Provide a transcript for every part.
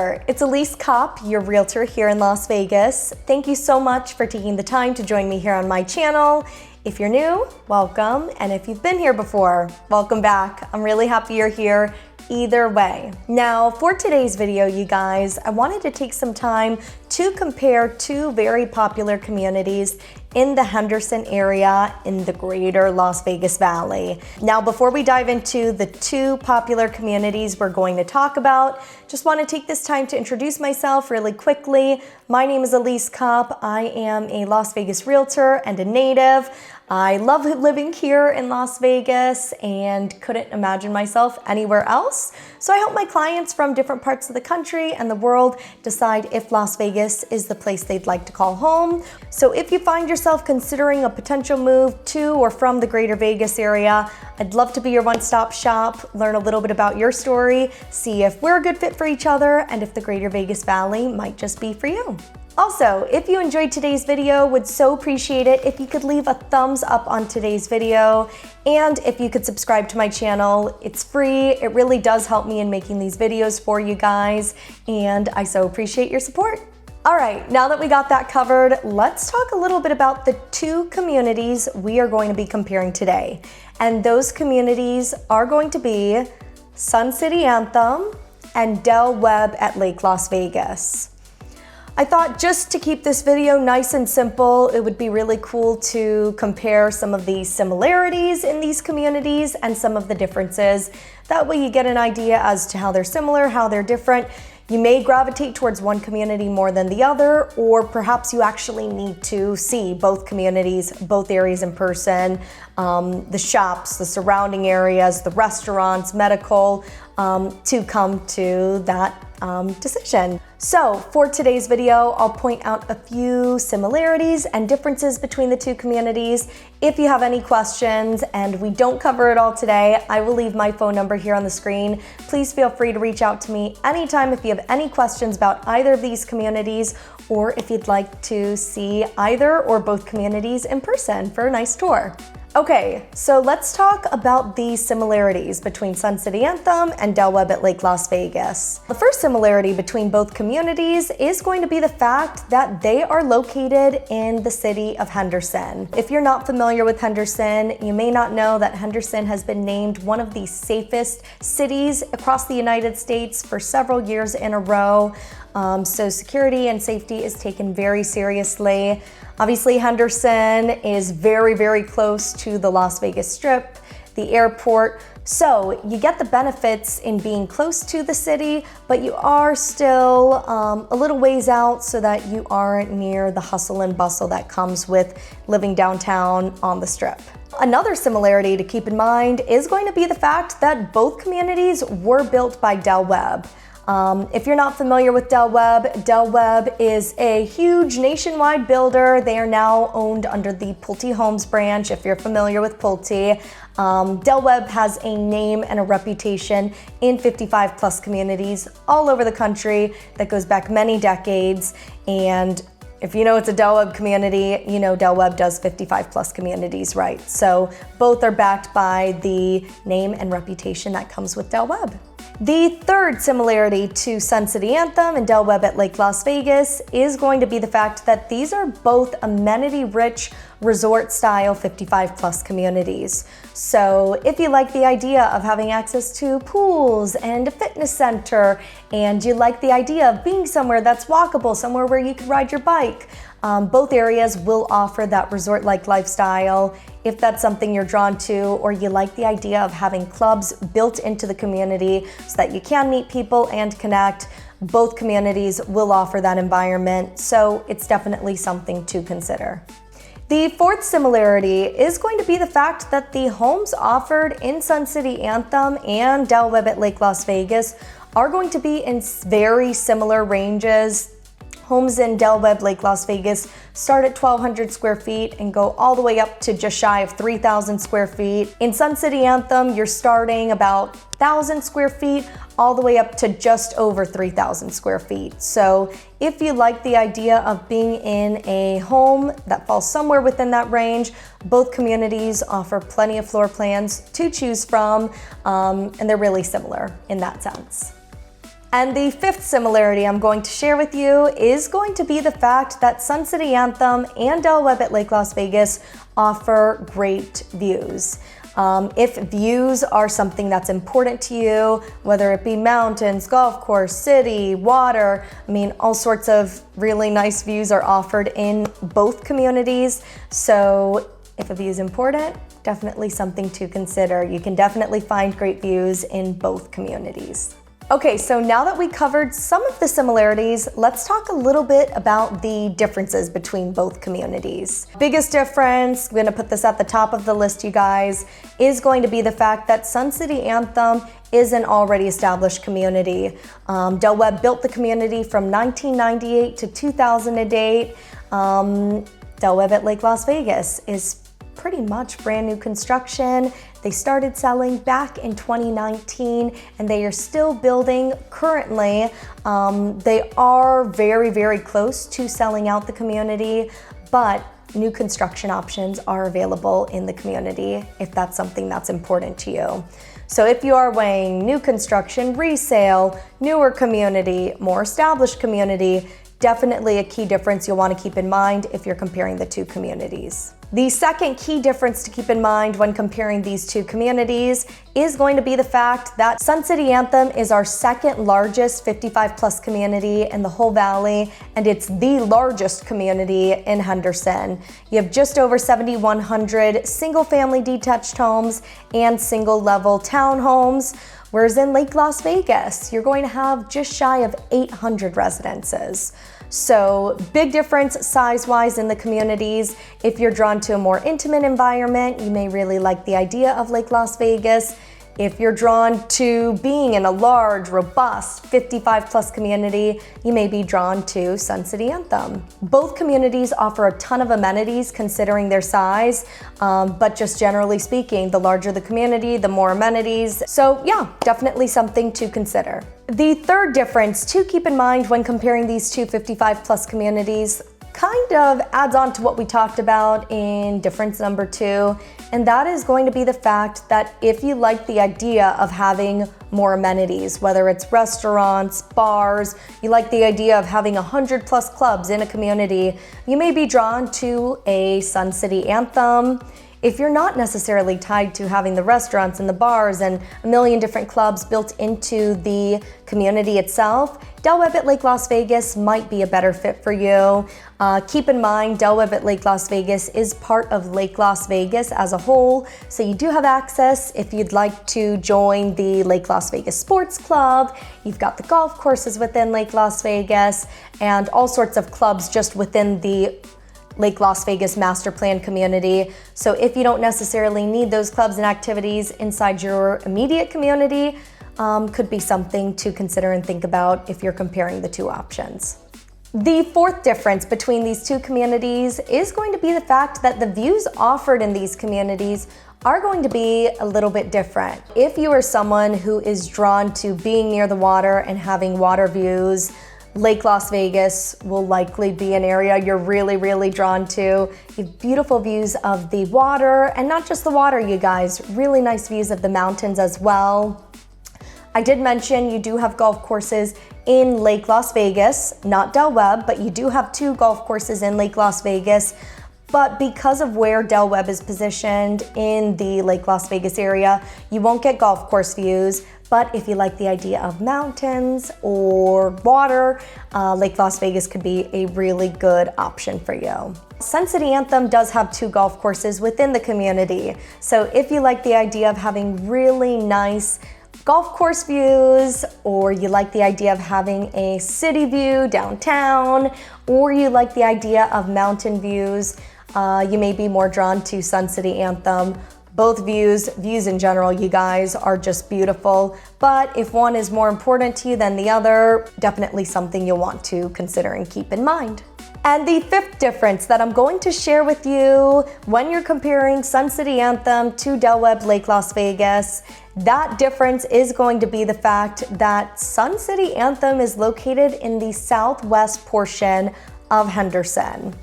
there, it's Elise Kopp, your realtor here in Las Vegas. Thank you so much for taking the time to join me here on my channel. If you're new, welcome, and if you've been here before, welcome back. I'm really happy you're here either way. Now, for today's video, you guys, I wanted to take some time to compare two very popular communities in the Henderson area in the greater Las Vegas Valley. Now, before we dive into the two popular communities we're going to talk about, just want to take this time to introduce myself really quickly. My name is Elise Kopp. I am a Las Vegas realtor and a native. I love living here in Las Vegas and couldn't imagine myself anywhere else. So I help my clients from different parts of the country and the world decide if Las Vegas is the place they'd like to call home. So if you find yourself considering a potential move to or from the greater Vegas area, I'd love to be your one-stop shop, learn a little bit about your story, see if we're a good fit for each other, and if the greater Vegas Valley might just be for you. Also, if you enjoyed today's video, would so appreciate it if you could leave a thumbs up on today's video, and if you could subscribe to my channel. It's free. It really does help me in making these videos for you guys, and I so appreciate your support. All right, now that we got that covered, let's talk a little bit about the two communities we are going to be comparing today. And those communities are going to be Sun City Anthem and Del Webb at Lake Las Vegas. I thought just to keep this video nice and simple, it would be really cool to compare some of the similarities in these communities and some of the differences. That way you get an idea as to how they're similar, how they're different. You may gravitate towards one community more than the other, or perhaps you actually need to see both communities, both areas in person, the shops, the surrounding areas, the restaurants, medical, to come to that decision. So for today's video, I'll point out a few similarities and differences between the two communities. If you have any questions and we don't cover it all today, I will leave my phone number here on the screen. Please feel free to reach out to me anytime if you have any questions about either of these communities, or if you'd like to see either or both communities in person for a nice tour. Okay, so let's talk about the similarities between Sun City Anthem and Del Webb at Lake Las Vegas. The first similarity between both communities is going to be the fact that they are located in the city of Henderson. If you're not familiar with Henderson, you may not know that Henderson has been named one of the safest cities across the United States for several years in a row. So security and safety is taken very seriously. Obviously, Henderson is very, very close to the Las Vegas Strip, the airport. So you get the benefits in being close to the city, but you are still a little ways out so that you aren't near the hustle and bustle that comes with living downtown on the Strip. Another similarity to keep in mind is going to be the fact that both communities were built by Del Webb. If you're not familiar with Del Webb is a huge nationwide builder. They are now owned under the Pulte Homes branch, if you're familiar with Pulte. Del Webb has a name and a reputation in 55 plus communities all over the country that goes back many decades. And if you know it's a Del Webb community, you know Del Webb does 55 plus communities, right? So both are backed by the name and reputation that comes with Del Webb. The third similarity to Sun City Anthem and Del Webb at Lake Las Vegas is going to be the fact that these are both amenity-rich resort-style 55 plus communities. So if you like the idea of having access to pools and a fitness center, and you like the idea of being somewhere that's walkable, somewhere where you can ride your bike, both areas will offer that resort-like lifestyle. If that's something you're drawn to, or you like the idea of having clubs built into the community so that you can meet people and connect, both communities will offer that environment. So it's definitely something to consider. The fourth similarity is going to be the fact that the homes offered in Sun City Anthem and Del Webb at Lake Las Vegas are going to be in very similar ranges. Homes in Del Webb, Lake Las Vegas start at 1,200 square feet and go all the way up to just shy of 3,000 square feet. In Sun City Anthem, you're starting about 1,000 square feet all the way up to just over 3,000 square feet. So if you like the idea of being in a home that falls somewhere within that range, both communities offer plenty of floor plans to choose from, and they're really similar in that sense. And the fifth similarity I'm going to share with you is going to be the fact that Sun City Anthem and Del Webb at Lake Las Vegas offer great views. If views are something that's important to you, whether it be mountains, golf course, city, water, I mean, all sorts of really nice views are offered in both communities. So if a view is important, definitely something to consider. You can definitely find great views in both communities. Okay, so now that we covered some of the similarities, let's talk a little bit about the differences between both communities. Biggest difference, I'm gonna put this at the top of the list, you guys, is going to be the fact that Sun City Anthem is an already established community. Del Webb built the community from 1998 to 2008. Del Webb at Lake Las Vegas is pretty much brand new construction. They started selling back in 2019 and they are still building currently. They are very, very close to selling out the community, but new construction options are available in the community if that's something that's important to you. So if you are weighing new construction, resale, newer community, more established community, definitely a key difference you'll want to keep in mind if you're comparing the two communities. The second key difference to keep in mind when comparing these two communities is going to be the fact that Sun City Anthem is our second largest 55+ community in the whole valley, and it's the largest community in Henderson. You have just over 7,100 single-family detached homes and single-level townhomes, whereas in Lake Las Vegas, you're going to have just shy of 800 residences. So big difference size-wise in the communities. If you're drawn to a more intimate environment, you may really like the idea of Lake Las Vegas. If you're drawn to being in a large, robust 55+ community, you may be drawn to Sun City Anthem. Both communities offer a ton of amenities considering their size, but just generally speaking, the larger the community, the more amenities. So yeah, definitely something to consider. The third difference to keep in mind when comparing these two 55+ communities kind of adds on to what we talked about in difference number 2, and that is going to be the fact that if you like the idea of having more amenities, whether it's restaurants, bars, you like the idea of having 100+ clubs in a community, you may be drawn to a Sun City Anthem. If you're not necessarily tied to having the restaurants and the bars and a million different clubs built into the community itself, Del Webb at Lake Las Vegas might be a better fit for you. Keep in mind, Del Webb at Lake Las Vegas is part of Lake Las Vegas as a whole, so you do have access if you'd like to join the Lake Las Vegas Sports Club. You've got the golf courses within Lake Las Vegas and all sorts of clubs just within the Lake Las Vegas master plan community. So if you don't necessarily need those clubs and activities inside your immediate community, could be something to consider and think about if you're comparing the two options. The fourth difference between these two communities is going to be the fact that the views offered in these communities are going to be a little bit different. If you are someone who is drawn to being near the water and having water views, Lake Las Vegas will likely be an area you're really, really drawn to. You have beautiful views of the water, and not just the water, you guys, really nice views of the mountains as well. I did mention you do have golf courses in Lake Las Vegas, not Del Webb, but you do have 2 golf courses in Lake Las Vegas. But because of where Del Webb is positioned in the Lake Las Vegas area, you won't get golf course views. But if you like the idea of mountains or water, Lake Las Vegas could be a really good option for you. Sun City Anthem does have 2 golf courses within the community. So if you like the idea of having really nice golf course views, or you like the idea of having a city view downtown, or you like the idea of mountain views, you may be more drawn to Sun City Anthem. Both views in general, you guys, are just beautiful. But if one is more important to you than the other, definitely something you'll want to consider and keep in mind. And the 5th difference that I'm going to share with you when you're comparing Sun City Anthem to Del Webb Lake Las Vegas, that difference is going to be the fact that Sun City Anthem is located in the southwest portion of Henderson.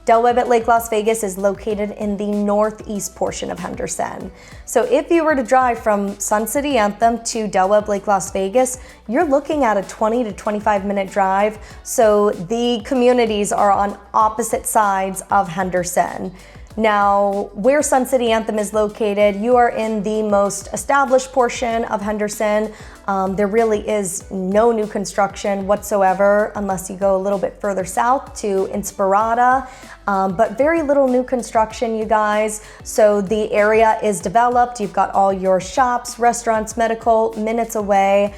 Del Webb at Lake Las Vegas is located in the northeast portion of Henderson. So if you were to drive from Sun City Anthem to Del Webb Lake Las Vegas, you're looking at a 20 to 25 minute drive. So the communities are on opposite sides of Henderson. Now, where Sun City Anthem is located, you are in the most established portion of Henderson. There really is no new construction whatsoever unless you go a little bit further south to Inspirada, but very little new construction, you guys. So the area is developed. You've got all your shops, restaurants, medical minutes away.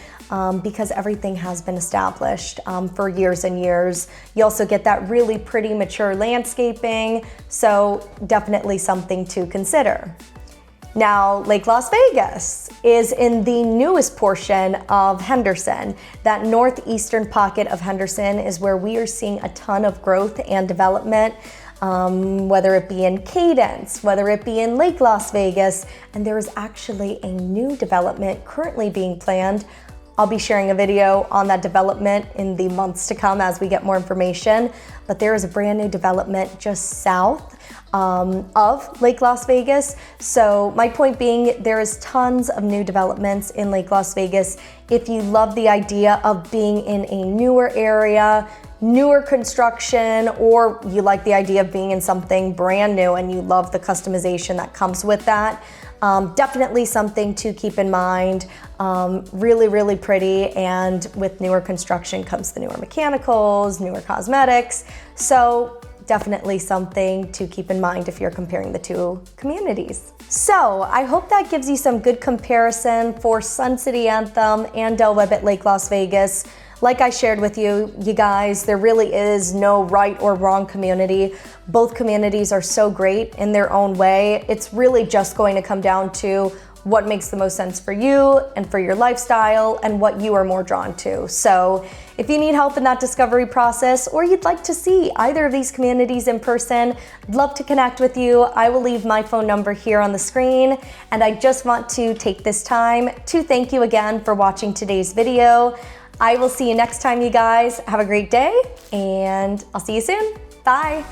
Because everything has been established for years and years. You also get that really pretty mature landscaping, so definitely something to consider. Now, Lake Las Vegas is in the newest portion of Henderson. That northeastern pocket of Henderson is where we are seeing a ton of growth and development. Whether it be in Cadence, whether it be in Lake Las Vegas, and there is actually a new development currently being planned. I'll be sharing a video on that development in the months to come as we get more information, but there is a brand new development just south of Lake Las Vegas. So my point being, there is tons of new developments in Lake Las Vegas. If you love the idea of being in a newer area, newer construction, or you like the idea of being in something brand new and you love the customization that comes with that, definitely something to keep in mind. Really, really pretty, and with newer construction comes the newer mechanicals, newer cosmetics. So definitely something to keep in mind if you're comparing the two communities. So I hope that gives you some good comparison for Sun City Anthem and Del Webb at Lake Las Vegas. Like I shared with you guys, there really is no right or wrong community. Both communities are so great in their own way. It's really just going to come down to what makes the most sense for you and for your lifestyle and what you are more drawn to. So if you need help in that discovery process, or you'd like to see either of these communities in person, I'd love to connect with you. I will leave my phone number here on the screen. And I just want to take this time to thank you again for watching today's video. I will see you next time, you guys. Have a great day, and I'll see you soon. Bye.